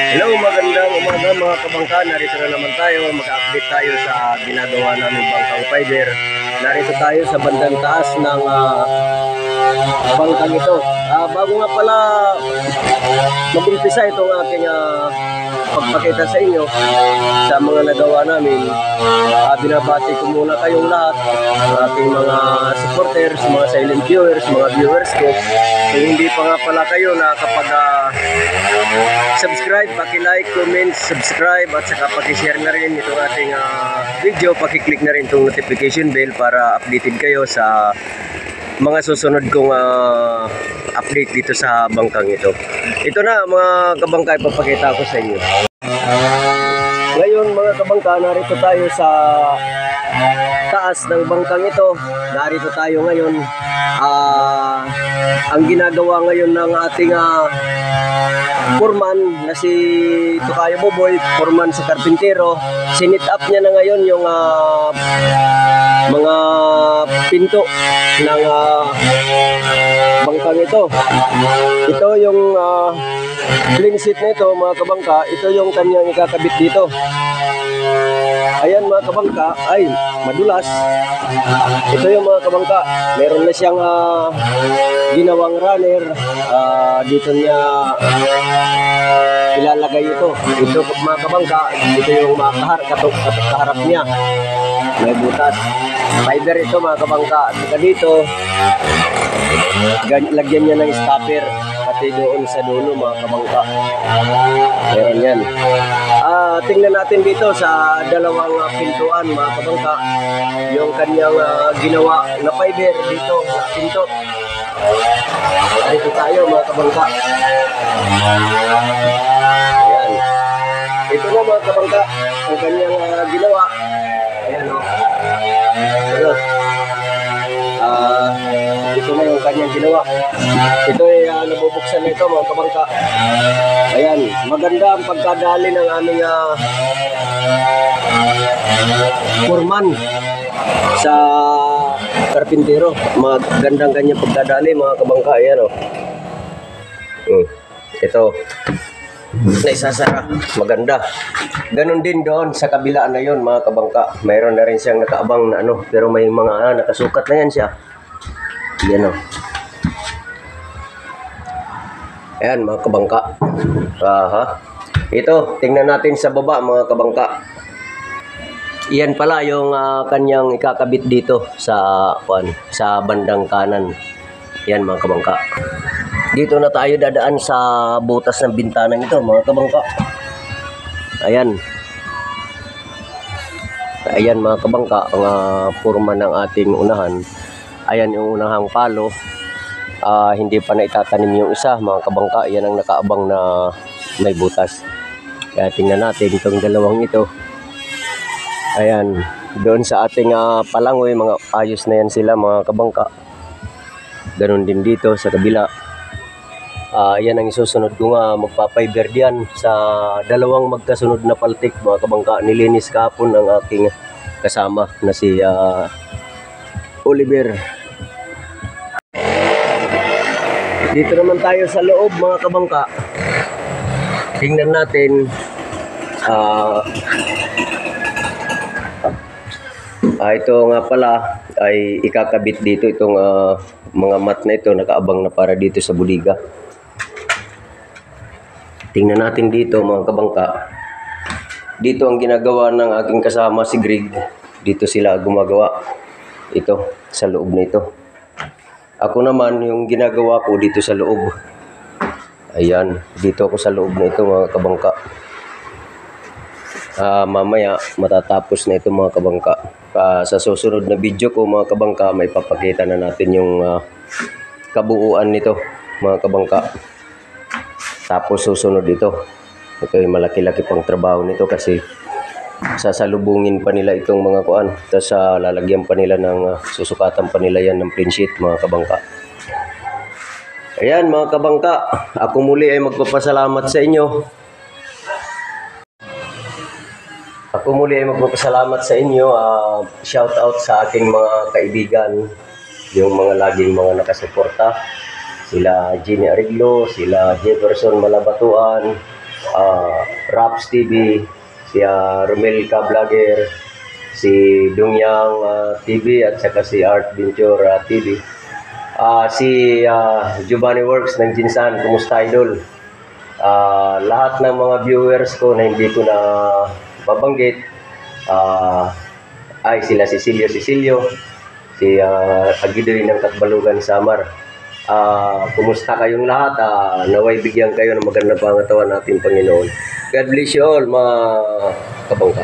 Hello, magandang umaga mga kabangka. Narito na naman tayo. Mag-update tayo sa ginagawa namin bangkang fiber. Narito tayo sa bandang taas ng bangkang ito. Bago nga pala mag-umpisa itong aking pagpakita sa inyo sa mga nagawa namin, binabati ko muna kayong lahat, ating mga supporters, mga silent viewers, mga viewers ko. Kung hindi pa nga pala kayo na kapag subscribe, paki-like, comment, subscribe at saka paki-share na rin itong ating video, paki-click na rin itong notification bell para updated kayo sa mga susunod kong update dito sa bangkang ito. Ito na mga kabangka, ipapakita ko sa inyo. Ngayon mga kabangka, narito tayo sa taas ng bangkang ito. Narito tayo ngayon. Ang ginagawa ngayon ng ating foreman na si Tukayo Boboy, foreman sa karpintero, sinit up niya na ngayon yung mga pinto ng bangkang ito. Ito yung clean sheet na ito mga kabangka. Ito yung kanyang ikakabit dito. Ayan mga kabangka, ay madulas. Ito yung mga kabangka, meron na siyang ginawang runner. Dito niya ilalagay ito. Ito mga kabangka, ito yung kaharap niya. May butas. Fiber ito mga kabangka. At dito, lagyan niya ng stopper. Pati doon sa dulo mga kabangka. Meron yan. Tingnan natin dito sa dalawang pintuan mga kabangka. Yung kanyang ginawa na fiber dito sa pinto. Dito tayo mga kabangka. Ayan. Ito na mga kabangka, ang kanyang ginawa. Ayan o. Ito na yung kanyang ginawa. Ito ay nabubuksan nito mga kabangka. Ayan, maganda ang pagkadali ng aming foreman sa karpintero. Magandang kanyang pagkadali mga kabangka. Ayan o. Ito na isasara, maganda. Ganon din doon sa kabila na yon mga kabangka. Mayroon na rin siyang nakaabang na pero may mga nakasukat na yan siya. Yan o. Ayan mga kabangka. Ito, tingnan natin sa baba mga kabangka. Iyan pala yung kanyang ikakabit dito sa bandang kanan. Yan mga kabangka. Dito na tayo dadaan sa butas ng bintanang ito mga kabangka. Ayan. Ayan mga kabangka, ang forma ng ating unahan. Ayan yung unahang palo. Hindi pa na itatanim yung isa mga kabangka. Yan ang nakaabang na may butas. Kaya tingnan natin itong dalawang ito. Ayan. Doon sa ating palangoy, mga ayos na yan sila mga kabangka. Ganon din dito sa kabila. Yan ang isusunod ko nga, magpapiber diyan sa dalawang magkasunod na paltik mga kabangka. Nilinis kahapon ang aking kasama na si Oliver. Dito naman tayo sa loob mga kabangka. Tingnan natin ito nga pala ay ikakabit dito itong mga mat na ito, nakaabang na para dito sa buliga. Tingnan natin dito mga kabangka. Dito ang ginagawa ng aking kasama si Greg. Dito sila gumagawa. Ito sa loob na ito. Ako naman yung ginagawa ko dito sa loob. Ayan, dito ako sa loob na ito mga kabangka. Mamaya matatapos na ito mga kabangka. Sa susunod na video ko mga kabangka, may papakita na natin yung kabuuan nito mga kabangka. Tapos susunod ito. Ito ay malaki-laki pang trabaho nito kasi sasalubungin pa nila itong mga kuan. Tapos lalagyan pa nila ng susukatan pa nila yan ng plain sheet mga kabangka. Ayan mga kabangka, ako muli ay magpapasalamat sa inyo. Ako muli ay magpapasalamat sa inyo. Shout out sa aking mga kaibigan, yung mga laging mga nakasuporta. Sila Jenny Ariglo, sila Jefferson Malabatuan, Raps TV, si Romelka Vlogger, si Dungyang TV at saka si Art Venture TV. Si Giovanni Works ng Jinsan, kumusta idol? Lahat ng mga viewers ko na hindi ko na babanggit ay sila Cecilio, si Agidoy ng Katbalugan Samar. Kumusta kayong lahat? Naway bigyan kayo ng magandang pangatawan natin Panginoon. God bless you all mga kabangka.